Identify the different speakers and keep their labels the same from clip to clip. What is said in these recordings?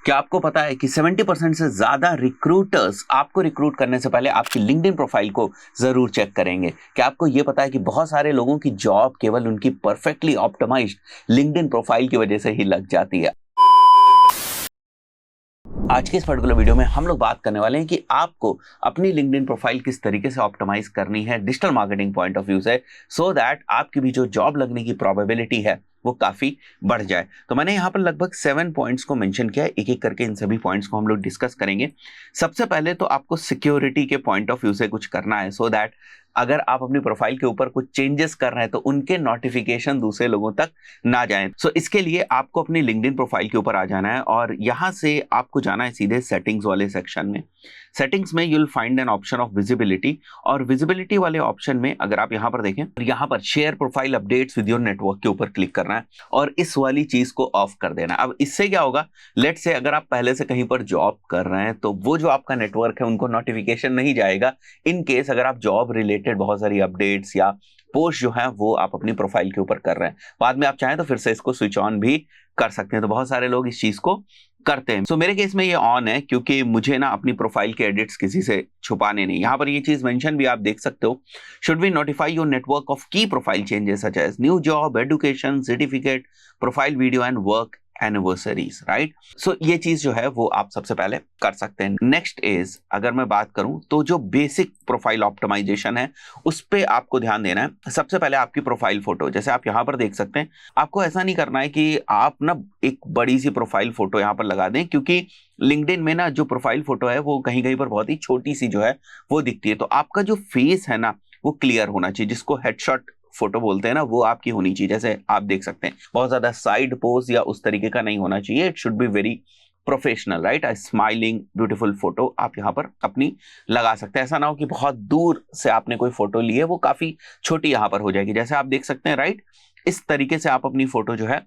Speaker 1: क्या आपको पता है कि 70% से ज्यादा रिक्रूटर्स आपको रिक्रूट करने से पहले आपकी लिंक्डइन प्रोफाइल को जरूर चेक करेंगे। क्या आपको यह पता है कि बहुत सारे लोगों की जॉब केवल उनकी परफेक्टली ऑप्टिमाइज्ड लिंक्डइन प्रोफाइल की वजह से ही लग जाती है। आज के इस पर्टिकुलर वीडियो में हम लोग बात करने वाले हैं कि आपको अपनी लिंक्डइन प्रोफाइल किस तरीके से ऑप्टिमाइज करनी है digital marketing point of view से, सो दैट आपकी भी जो जॉब लगने की प्रोबेबिलिटी है वो काफी बढ़ जाए। तो मैंने यहाँ पर लगभग 7 पॉइंट्स को मेंशन किया है, एक एक करके इन सभी पॉइंट्स को हम लोग डिस्कस करेंगे। सबसे पहले तो आपको सिक्योरिटी के पॉइंट ऑफ व्यू से कुछ करना है, सो दैट अगर आप अपनी प्रोफाइल के ऊपर कुछ चेंजेस कर रहे हैं तो उनके नोटिफिकेशन दूसरे लोगों तक ना जाएं। सो इसके लिए आपको अपनी लिंक्डइन प्रोफाइल के ऊपर आ जाना है और यहां से आपको जाना है सीधे सेटिंग्स वाले सेक्शन में। सेटिंग्स में you will find an option of visibility, और विजिबिलिटी वाले ऑप्शन में अगर आप यहां पर देखें, यहां पर share profile updates with your network के ऊपर क्लिक करना है और इस वाली चीज को ऑफ कर देना। अब इससे क्या होगा, लेट से अगर आप पहले से कहीं पर जॉब कर रहे हैं तो वो जो आपका नेटवर्क है उनको नोटिफिकेशन नहीं जाएगा इन केस अगर आप जॉब रिलेटेड बहुत सारी अपडेट्स या पोस्ट जो है वो आप अपनी प्रोफाइल के ऊपर कर रहे हैं। बाद में आप चाहें तो फिर से इसको स्विच ऑन भी कर सकते हैं। तो बहुत सारे लोग इस चीज को करते हैं। सो मेरे केस में ये ऑन है क्योंकि मुझे ना अपनी प्रोफाइल के एडिट्स किसी से छुपाने नहीं। यहां पर ये चीज मेंशन भी आप देख सकते हो, should we notify your network of key profile changes such as new job, education, certificate, profile video and work anniversaries, right. So ये चीज जो है वो आप सबसे पहले कर सकते हैं। नेक्स्ट इज, अगर मैं बात करूं तो जो बेसिक प्रोफाइल ऑप्टिमाइजेशन है उस पे आपको ध्यान देना है। सबसे पहले आपकी प्रोफाइल फोटो, जैसे आप यहां पर देख सकते हैं, आपको ऐसा नहीं करना है कि आप ना एक बड़ी सी प्रोफाइल फोटो यहां पर लगा दें, क्योंकि लिंक्डइन में ना जो प्रोफाइल फोटो है वो कहीं कहीं पर बहुत ही छोटी सी जो है वो दिखती है। तो आपका जो फेस है ना वो क्लियर होना चाहिए, जिसको हेडशॉट फोटो बोलते हैं ना, वो आपकी होनी चाहिए। जैसे आप देख सकते हैं, बहुत ज्यादा साइड पोज या उस तरीके का नहीं होना चाहिए। It should be very professional, right. A smiling beautiful photo आप यहाँ पर अपनी लगा सकते हैं। ऐसा ना हो कि बहुत दूर से आपने कोई फोटो ली है, वो काफी छोटी यहाँ पर हो जाएगी। जैसे आप देख सकते हैं, राइट, इस तरीके से आप अपनी फोटो जो है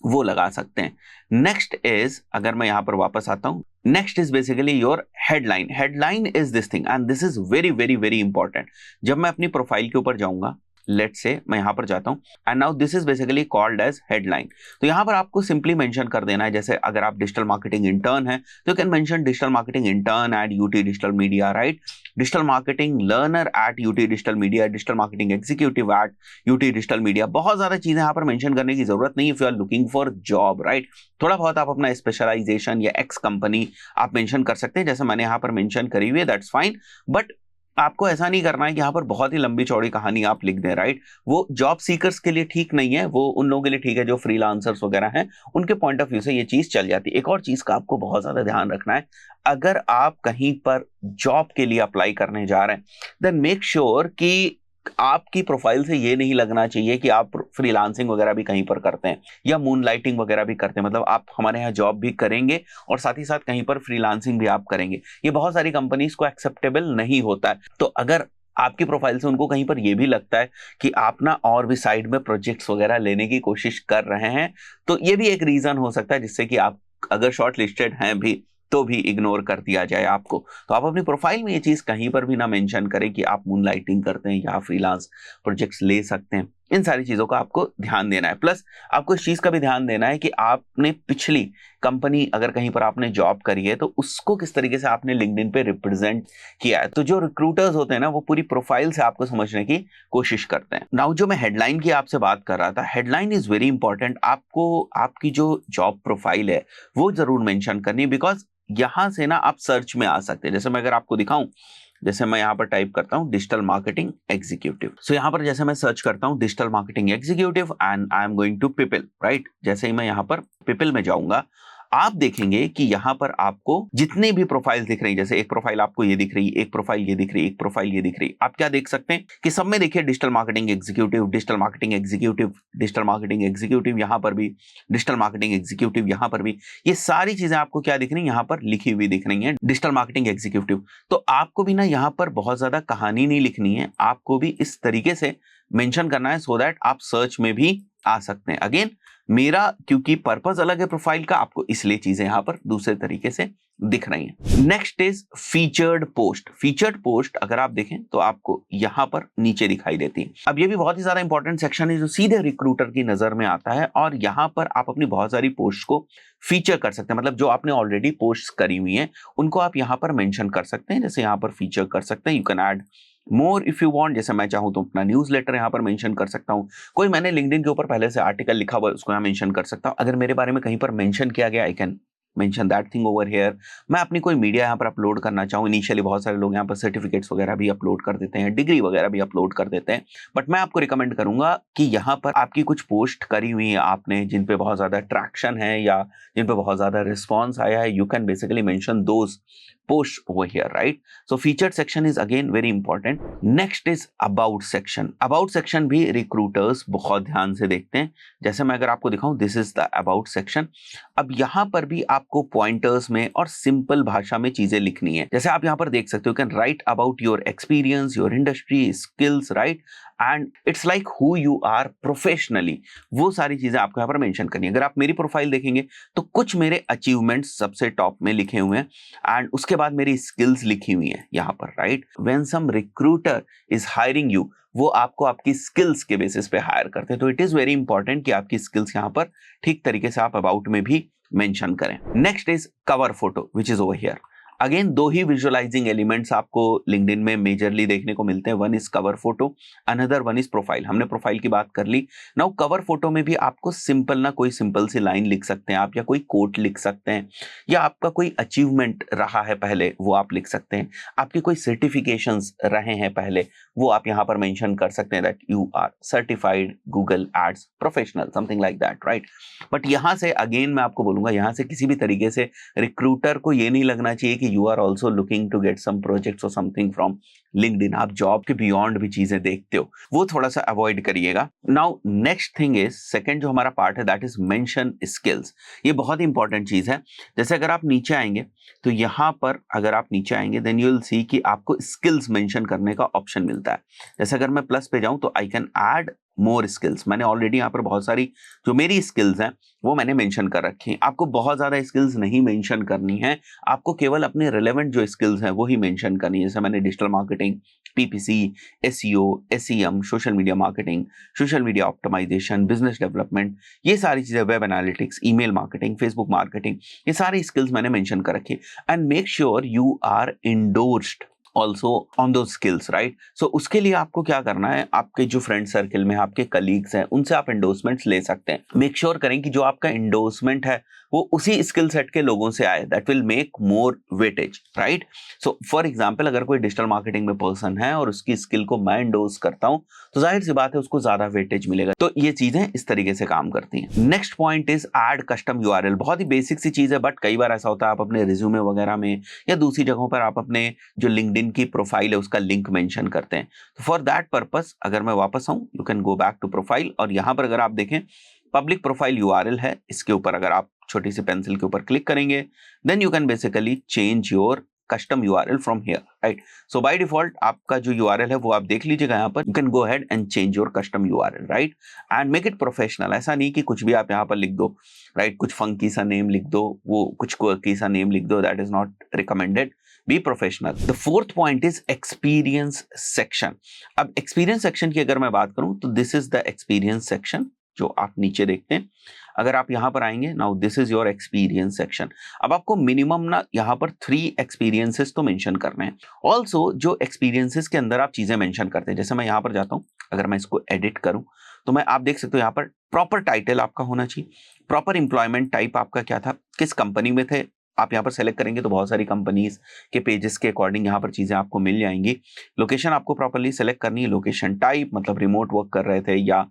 Speaker 1: वो लगा सकते हैं। नेक्स्ट इज, अगर मैं यहां पर वापस आता हूं, next is basically your headline. Headline is this thing and this is very very very important. जब मैं अपनी प्रोफाइल के ऊपर जाऊंगा, लेट से मैं यहां पर जाता हूं and now this is basically called as headline. तो यहां पर आपको सिंपली मेंशन कर देना है, जैसे अगर आप डिजिटल मार्केटिंग इंटर्न है तो can mention digital marketing intern eight UT digital media, right. Digital marketing learner eight UT digital media, digital marketing executive eight UT digital media. बहुत ज्यादा चीजें यहां पर मेंशन करने की जरूरत नहीं, if you are looking for job, right. थोड़ा बहुत आप अपना स्पेशलाइजेशन या एक्स कंपनी आप मेंशन कर सकते हैं, जैसे मैंने यहां पर मेंशन करी हुई है, दैट्स फाइन। बट आपको ऐसा नहीं करना है कि यहाँ पर बहुत ही लंबी चौड़ी कहानी आप लिख दें, राइट। वो जॉब सीकर्स के लिए ठीक नहीं है, वो उन लोगों के लिए ठीक है जो फ्रीलांसर्स वगैरह हैं, उनके पॉइंट ऑफ व्यू से ये चीज चल जाती है। एक और चीज का आपको बहुत ज्यादा ध्यान रखना है, अगर आप कहीं पर जॉब के लिए अप्लाई करने जा रहे हैं देन मेक श्योर कि आपकी प्रोफाइल से ये नहीं लगना चाहिए कि आप फ्रीलांसिंग वगैरह भी कहीं पर करते हैं या मून लाइटिंग वगैरह भी करते हैं। मतलब आप हमारे यहाँ जॉब भी करेंगे और साथ ही साथ कहीं पर फ्रीलांसिंग भी आप करेंगे, ये बहुत सारी कंपनीज को एक्सेप्टेबल नहीं होता है। तो अगर आपकी प्रोफाइल से उनको कहीं पर यह भी लगता है कि आप ना और भी साइड में प्रोजेक्ट्स वगैरह लेने की कोशिश कर रहे हैं, तो ये भी एक रीजन हो सकता है जिससे कि आप अगर शॉर्ट लिस्टेड हैं भी तो भी इग्नोर कर दिया जाए आपको। तो आप अपनी प्रोफाइल में ये चीज कहीं पर भी ना मेंशन करें कि आप मूनलाइटिंग करते हैं या फ्रीलांस प्रोजेक्ट्स ले सकते हैं। इन सारी चीजों का आपको ध्यान देना है। प्लस आपको इस चीज का भी ध्यान देना है कि आपने पिछली कंपनी अगर कहीं पर आपने जॉब करी है तो उसको किस तरीके से आपने लिंक्डइन पे रिप्रेजेंट किया है। तो जो रिक्रूटर्स होते हैं ना वो पूरी प्रोफाइल से आपको समझने की कोशिश करते हैं। नाउ जो मैं हेडलाइन की आपसे बात कर रहा था, हेडलाइन इज वेरी इंपॉर्टेंट। आपको आपकी जो जॉब प्रोफाइल है वो जरूर मेंशन करनी, बिकॉज यहां से ना आप सर्च में आ सकते हैं। जैसे मैं अगर आपको दिखाऊं, जैसे मैं यहां पर टाइप करता हूं डिजिटल मार्केटिंग एग्जीक्यूटिव, सो यहां पर जैसे मैं सर्च करता हूं digital marketing executive and I am going to people, right. जैसे ही मैं यहां पर पीपल में जाऊंगा, आप देखेंगे कि यहां पर आपको जितने भी प्रोफाइल दिख रही है, जैसे एक प्रोफाइल आपको ये दिख रही है, एक प्रोफाइल ये दिख रही है, एक प्रोफाइल ये दिख रही है, आप क्या देख सकते हैं कि सब में देखिए digital marketing executive, digital marketing executive, digital marketing executive, यहां पर भी डिजिटल मार्केटिंग एग्जीक्यूटिव, यहां पर भी। ये सारी चीजें आपको क्या दिख रही है, यहां पर लिखी हुई दिख रही है डिजिटल मार्केटिंग एग्जीक्यूटिव। तो आपको भी ना यहां पर बहुत ज्यादा कहानी नहीं लिखनी है, आपको भी इस तरीके से मेंशन करना है सो दैट आप सर्च में भी आ सकते हैं। अगेन मेरा क्योंकि पर्पस अलग है प्रोफाइल का, आपको इसलिए चीजें यहां पर दूसरे तरीके से दिख रही हैं। Next is featured post. Featured post अगर आप देखें तो आपको यहां पर नीचे दिखाई देती है। अब ये भी बहुत ही ज्यादा इंपॉर्टेंट सेक्शन है जो सीधे रिक्रूटर की नजर में आता है, और यहां पर आप अपनी बहुत सारी पोस्ट को फीचर कर सकते हैं। मतलब जो आपने ऑलरेडी पोस्ट करी हुई हैं उनको आप यहां पर मेंशन कर सकते हैं, जैसे यहां पर फीचर कर सकते हैं। You can add more if you want, जैसे मैं चाहूं तो अपना न्यूज़लेटर यहां पर मेंशन कर सकता हूं। कोई मैंने लिंक्डइन के ऊपर पहले से आर्टिकल लिखा हुआ है उसको यहां मेंशन कर सकता हूं। अगर मेरे बारे में कहीं पर मेंशन किया गया, आई can mention that thing over here. मैं अपनी कोई मीडिया यहाँ पर अपलोड करना चाहूँ, इनिशियली बहुत सारे लोग यहाँ पर सर्टिफिकेट्स वगैरह भी अपलोड कर देते हैं, डिग्री वगैरह भी अपलोड कर देते हैं, बट मैं आपको रिकमेंड करूंगा कि यहाँ पर आपकी कुछ पोस्ट करी हुई है आपने जिन पे बहुत ज्यादा ट्रैक्शन है या जिन पे बहुत ज्यादा रिस्पॉन्स आया है, you can basically mention those post over here, right? So featured section is again very important. Next is about section. About section भी recruiters बहुत ध्यान से देखते हैं। जैसे मैं अगर आपको दिखाऊं, this is the about section. अब यहाँ पर भी आपको पॉइंटर्स में और सिंपल भाषा में चीजें लिखनी है। जैसे आप यहाँ पर देख सकते हो, can write about your experience, your industry, skills, right, and it's like who you are professionally. वो सारी चीजें आपको यहाँ पर मेंशन करनी है। अगर आप मेरी प्रोफाइल देखेंगे तो कुछ मेरे अचीवमेंट्स सबसे टॉप में लिखे हुए हैं, एंड उसके बाद मेरी स्किल्स लिखी हुई हैं यहाँ पर, right. When some recruiter is hiring you, वो आपको आपकी स्किल्स के बेसिस पे हायर करते हैं, तो इट इज वेरी इंपॉर्टेंट कि आपकी स्किल्स यहाँ पर ठीक तरीके से आप अबाउट में भी मेंशन करें। Next is cover photo which is over here. Again दो ही विजुअलाइजिंग एलिमेंट्स आपको लिंक्डइन में मेजरली देखने को मिलते हैं। One is cover photo, another one is profile. हमने प्रोफाइल की बात कर ली। नाउ कवर फोटो में भी आपको सिंपल ना कोई सिंपल सी लाइन लिख सकते हैं आप, या कोई कोट लिख सकते हैं, या आपका कोई अचीवमेंट रहा है पहले वो आप लिख सकते हैं, आपके कोई सर्टिफिकेशंस रहे हैं पहले वो आप यहाँ पर मेंशन कर सकते हैं, that you are certified Google ads professional, something like that, right. But यहाँ से अगेन मैं आपको बोलूंगा, यहाँ से किसी भी तरीके से रिक्रूटर को ये नहीं लगना चाहिए कि you are also looking to get some projects or something from LinkedIn. आप जॉब के बियॉन्ड भी चीजें देखते हो, वो थोड़ा सा अवॉइड करिएगा। Now next thing is, second जो हमारा पार्ट है दैट इज मेंशन स्किल्स। ये बहुत ही इंपॉर्टेंट चीज है। जैसे अगर आप नीचे आएंगे तो यहाँ पर अगर आप नीचे आएंगे देन यू विल सी कि आपको स्किल्स मेंशन करने का ऑप्शन मिलता है। जैसे अगर मैं प्लस पे जाऊं तो I can add more skills. मैंने ऑलरेडी यहाँ पर बहुत सारी जो मेरी स्किल्स हैं वो मैंने मेंशन कर रखी हैं। आपको बहुत ज्यादा स्किल्स नहीं मेंशन करनी है, आपको केवल अपने रिलेवेंट जो स्किल्स हैं वो ही मेंशन करनी है। जैसे मैंने digital marketing, PPC, SEO, SEM, social media marketing, social media optimisation, business development, ये सारी चीजें, web analytics, email marketing, Facebook marketing, ये सारी स्किल्स मैंने मेंशन कर रखी है। And make sure you are endorsed also on those skills, right. So उसके लिए आपको क्या करना है, आपके जो फ्रेंड सर्किल में आपके कलीग्स हैं उनसे आप एंडोर्समेंट्स ले सकते हैं। मेक श्योर करें कि जो आपका एंडोर्समेंट है वो उसी स्किल सेट के लोगों से आए, that will make more weightage, right. So for example अगर कोई डिजिटल मार्केटिंग में पर्सन है और उसकी स्किल को मैं एंडोर्स करता हूं तो जाहिर सी बात है उसको ज्यादा वेटेज मिलेगा। तो ये चीजें इस तरीके से काम करती हैं। Next point is add custom URL. बहुत ही बेसिक सी चीज है, बट कई बार ऐसा होता है आप अपने रिज्यूमे वगैरह में या दूसरी जगहों पर आप अपने जो लिंक्डइन की प्रोफाइल है उसका लिंक मेंशन करते हैं। तो फॉर दैट पर्पस अगर मैं वापस आऊं, you can go back to profile, और यहां पर अगर आप देखें पब्लिक प्रोफाइल यूआरएल है, इसके ऊपर अगर आप छोटी सी पेंसिल के ऊपर क्लिक करेंगे then you can basically change your custom URL from here, right. So by default आपका जो यूआरएल है वो आप देख लीजिएगा यहाँ पर, you can go ahead and change your custom URL, right, and make it professional. ऐसा नहीं कि कुछ भी आप यहाँ पर लिख दो, राइट, कुछ फंकी सा नेम लिख दो, वो कुछ क्वर्की सा नेम लिख दो, that is not recommended. Be professional. The fourth point is experience section. अब एक्सपीरियंस सेक्शन की अगर मैं बात करूं तो this is the experience section जो आप नीचे देखते हैं। अगर आप यहां पर आएंगे, now this is your experience section. अब आपको मिनिमम ना यहां पर 3 एक्सपीरियंसेस तो मेंशन करने हैं। ऑल्सो जो एक्सपीरियंसेस के अंदर आप चीजें मेंशन करते हैं, जैसे मैं यहां पर जाता हूं, अगर मैं इसको एडिट करूं तो मैं आप देख सकते हो यहां पर प्रॉपर टाइटल आपका होना चाहिए, प्रॉपर एम्प्लॉयमेंट टाइप आपका क्या था, किस कंपनी में थे, आप यहाँ पर सेलेक्ट करेंगे तो बहुत सारी कंपनीज के पेजेस के अकॉर्डिंग यहाँ पर चीजें आपको मिल जाएंगी। लोकेशन आपको प्रॉपर्ली सेलेक्ट करनी है, लोकेशन टाइप मतलब रिमोट वर्क कर रहे थे या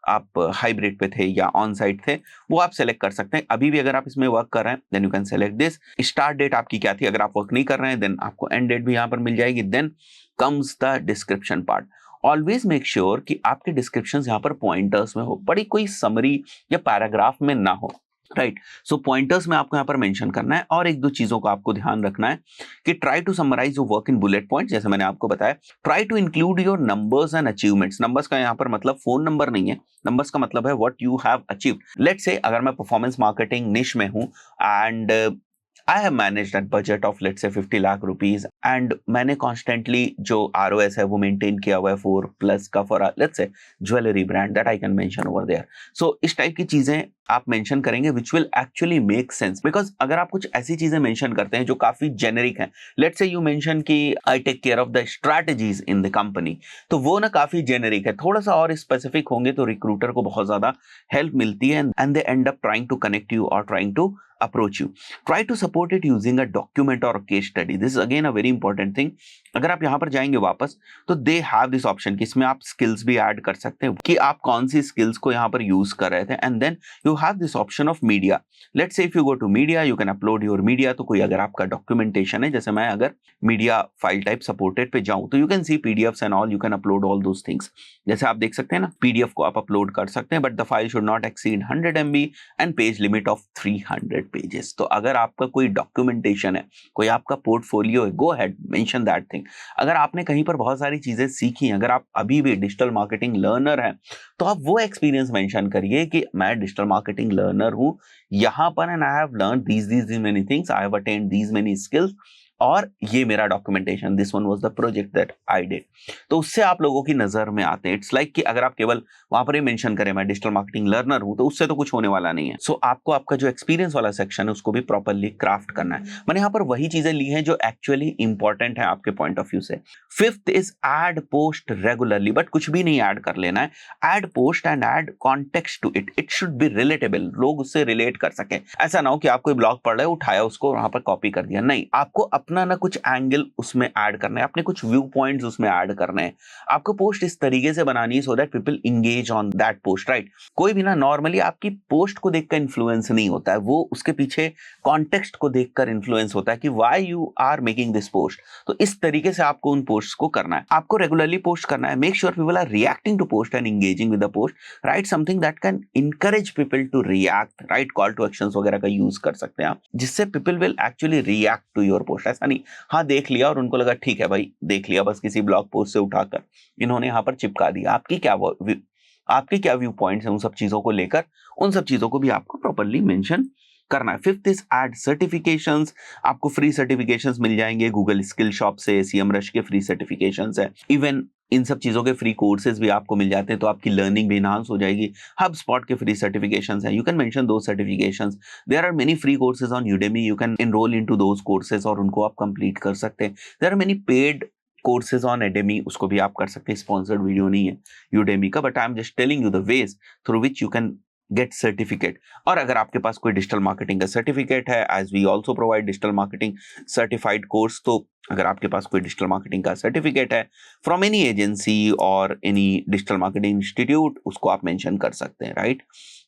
Speaker 1: आप हाइब्रिड पे थे या ऑन साइट थे, वो आप सेलेक्ट कर सकते हैं। अभी भी अगर आप इसमें वर्क कर रहे हैं then you can select this. Start date आपकी क्या थी, अगर आप वर्क नहीं कर रहे हैं देन आपको एंड डेट भी यहाँ पर मिल जाएगी। Then comes the description part. Always make sure कि आपके डिस्क्रिप्शन यहाँ पर पॉइंटर्स में हो, बड़ी कोई समरी या पैराग्राफ में ना हो। राइट। सो पॉइंटर्स में आपको यहाँ पर मेंशन करना है, और एक दो चीजों का आपको ध्यान रखना है कि try to summarise your work in bullet point, जैसे मैंने आपको बताया। Try to include your numbers and achievements. Numbers का यहाँ पर मतलब फोन नंबर नहीं है, नंबर्स का मतलब है what you have achieved. Let's say अगर मैं परफॉर्मेंस मार्केटिंग निश में हूं and I have managed that budget of let's say 50 lakh rupees, and मैंने कॉन्स्टेंटली जो ROS है वो मेंटेन किया हुआ है 4+ का for let's say jewellery brand that I can mention over there. So इस टाइप की चीजें आप मेंशन करेंगे which will actually make sense, because अगर आप कुछ ऐसी चीजें मेंशन करते हैं जो काफी जेनेरिक हैं, लेट्स से यू मेंशन कि I take care of the strategies in the company, तो वो ना काफी जेनेरिक है। थोड़ा सा और स्पेसिफिक होंगे तो रिक्रूटर को बहुत ज्यादा हेल्प मिलती है, and they end up trying to connect you और trying to approach you. Try to support it using a document or a case study. This is again a very important thing. अगर आप यहाँ पर जाएंगे वापस तो दे हैव दिस ऑप्शन कि इसमें आप स्किल्स भी ऐड कर सकते हैं कि आप कौन सी स्किल्स को यहाँ पर यूज कर रहे थे, and then you have this option of media. Let's say if you go to media you can upload your media. तो कोई अगर आपका डॉक्यूमेंटेशन है, जैसे मैं अगर मीडिया फाइल टाइप सपोर्टेड पे जाऊं तो you can see PDFs and all, you can upload all those things. जैसे आप देख सकते हैं ना, पीडीएफ को आप अपलोड कर सकते हैं, but the file should not exceed 100 MB and page limit of 300 pages. तो अगर आपका कोई डॉक्यूमेंटेशन है, कोई आपका पोर्टफोलियो है, go ahead mention that thing. अगर आपने कहीं पर बहुत सारी चीजें सीखी, अगर आप अभी भी डिजिटल मार्केटिंग लर्नर हैं, तो आप वो एक्सपीरियंस मेंशन करिए कि मैं डिजिटल मार्केटिंग लर्नर हूं यहां पर, and I have learn these many things, I have attend these many skills, और ये मेरा documentation, this one was the project that I did. तो उससे आप लोगों की नजर में आते हैं। इट्स लाइक कि अगर आप केवल वहां पर ही मेंशन करें मैं डिजिटल मार्केटिंग लर्नर हूं, तो उससे तो कुछ होने वाला नहीं है। सो आपको आपका जो एक्सपीरियंस वाला सेक्शन है उसको भी प्रॉपर्ली क्राफ्ट करना है। मैंने यहाँ पर वही चीजें ली हैं जो एक्चुअली इंपॉर्टेंट है आपके पॉइंट ऑफ व्यू से। Fifth is add post regularly, but कुछ भी नहीं ऐड कर लेना है। Add post and add context to it. It should be relatable, लोग उससे रिलेट कर सके। ऐसा ना हो कि आप कोई ब्लॉग पढ़ रहे हो, उठाया उसको वहां पर कॉपी कर दिया, नहीं। आपको अपना ना कुछ एंगल उसमें ऐड करना है, अपने कुछ व्यू पॉइंट्स उसमें ऐड करने हैं। आपको पोस्ट इस तरीके से बनानी है so that people engage on that post, right. कोई भी ना नॉर्मली आपकी पोस्ट को देखकर इन्फ्लुएंस नहीं होता है, वो उसके पीछे कॉन्टेक्स्ट को देखकर इन्फ्लुएंस होता है कि why you are making this post. तो इस तरीके से आपको उन पोस्ट को करना है। आपको रेगुलरली पोस्ट करना है। Make sure people are reacting to post and engaging with the post. Write something that can encourage people to react, right. Call to actions वगैरह का यूज कर सकते हैं आप, जिससे people will actually react to your post. ऐसा नहीं हाँ देख लिया और उनको लगा ठीक है भाई देख लिया, बस किसी ब्लॉग पोस्ट से उठाकर इन्होंने यहाँ पर चिपका दिया। आपके क्या व्यू पॉइंट्स हैं उन सब चीजों को लेकर, उन सब चीजों को भी आपको प्रॉपर्ली मेंशन करना है। Fifth is add certifications. आपको फ्री सर्टिफिकेशंस मिल जाएंगे गूगल स्किल शॉप से, सीएमरश के फ्री सर्टिफिकेशंस है। इवन इन सब चीजों के फ्री कोर्सेज भी आपको मिल जाते हैं, तो आपकी लर्निंग भी इनहांस हो जाएगी। HubSpot के फ्री सर्टिफिकेशंस हैं, you can mention those certifications. There are many free courses on Udemy, you can enrol into those courses और उनको आप कंप्लीट कर सकते हैं। There are many paid courses on Udemy, उसको भी आप कर सकते हैं। स्पॉन्सर्ड वीडियो नहीं है यूडेमी का, but I am just telling you the ways through which you can get certificate. और अगर आपके पास कोई डिजिटल मार्केटिंग का सर्टिफिकेट है, as we also provide digital marketing certified course, तो अगर आपके पास कोई डिजिटल मार्केटिंग का सर्टिफिकेट है फ्रॉम एनी एजेंसी और एनी डिजिटल मार्केटिंग इंस्टीट्यूट, उसको आप मेंशन कर सकते हैं, right.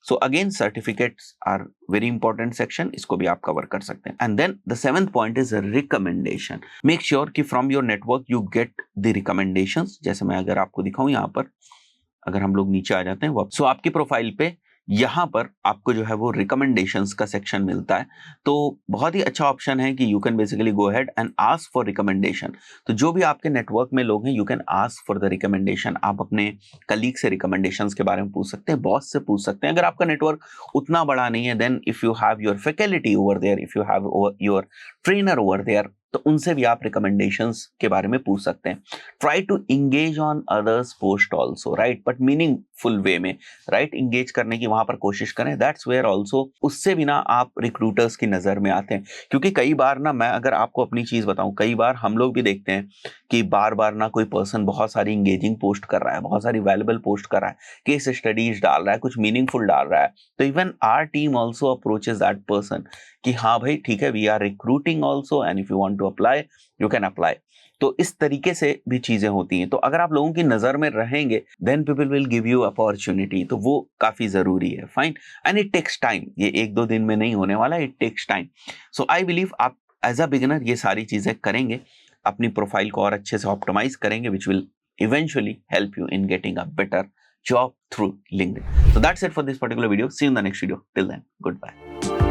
Speaker 1: So again certificates are very important section, इसको भी आप कवर कर सकते हैं। And then the seventh point is recommendation. Make sure कि from your network you get the recommendations. जैसे मैं अगर आपको दिखाऊं यहाँ पर, अगर हम लोग नीचे आ जाते हैं, सो आपकी प्रोफाइल पे यहाँ पर आपको जो है वो रिकमेंडेशंस का सेक्शन मिलता है। तो बहुत ही अच्छा ऑप्शन है कि you can basically go ahead and ask for recommendation. तो जो भी आपके नेटवर्क में लोग हैं, you can ask for the recommendation. आप अपने कलीग से रिकमेंडेशंस के बारे में पूछ सकते हैं, बॉस से पूछ सकते हैं। अगर आपका नेटवर्क उतना बड़ा नहीं है, then if you have your faculty over there, if you have your trainer over there, तो उनसे भी आप रिकमेंडेशंस के बारे में पूछ सकते हैं। Try to engage on others post also, right, but meaningful way में, राइट। इंगेज करने की वहां पर कोशिश करें, दैट्स वेयर ऑल्सो, उससे भी ना आप रिक्रूटर्स की नजर में आते हैं। क्योंकि कई बार ना, मैं अगर आपको अपनी चीज बताऊं, कई बार हम लोग भी देखते हैं कि बार बार ना कोई पर्सन बहुत सारी इंगेजिंग पोस्ट कर रहा है, बहुत सारी वैल्यूएबल पोस्ट कर रहा है, केस स्टडीज डाल रहा है, कुछ मीनिंगफुल डाल रहा है, तो even our team also approaches that person कि हाँ भाई ठीक है, we are recruiting also and if you want to apply you can apply. तो इस तरीके से भी चीजें होती हैं। तो अगर आप लोगों की नजर में रहेंगे, then people will give you opportunity, तो वो काफी जरूरी है। Fine, and it takes time, ये एक दो दिन में नहीं होने वाला, it takes time. So I believe आप एज अ बिगिनर ये सारी चीजें करेंगे, अपनी प्रोफाइल को और अच्छे से ऑप्टिमाइज करेंगे, which will eventually help you in getting a better job through LinkedIn. So that's it for this particular video. See you in the next video. Till then, goodbye.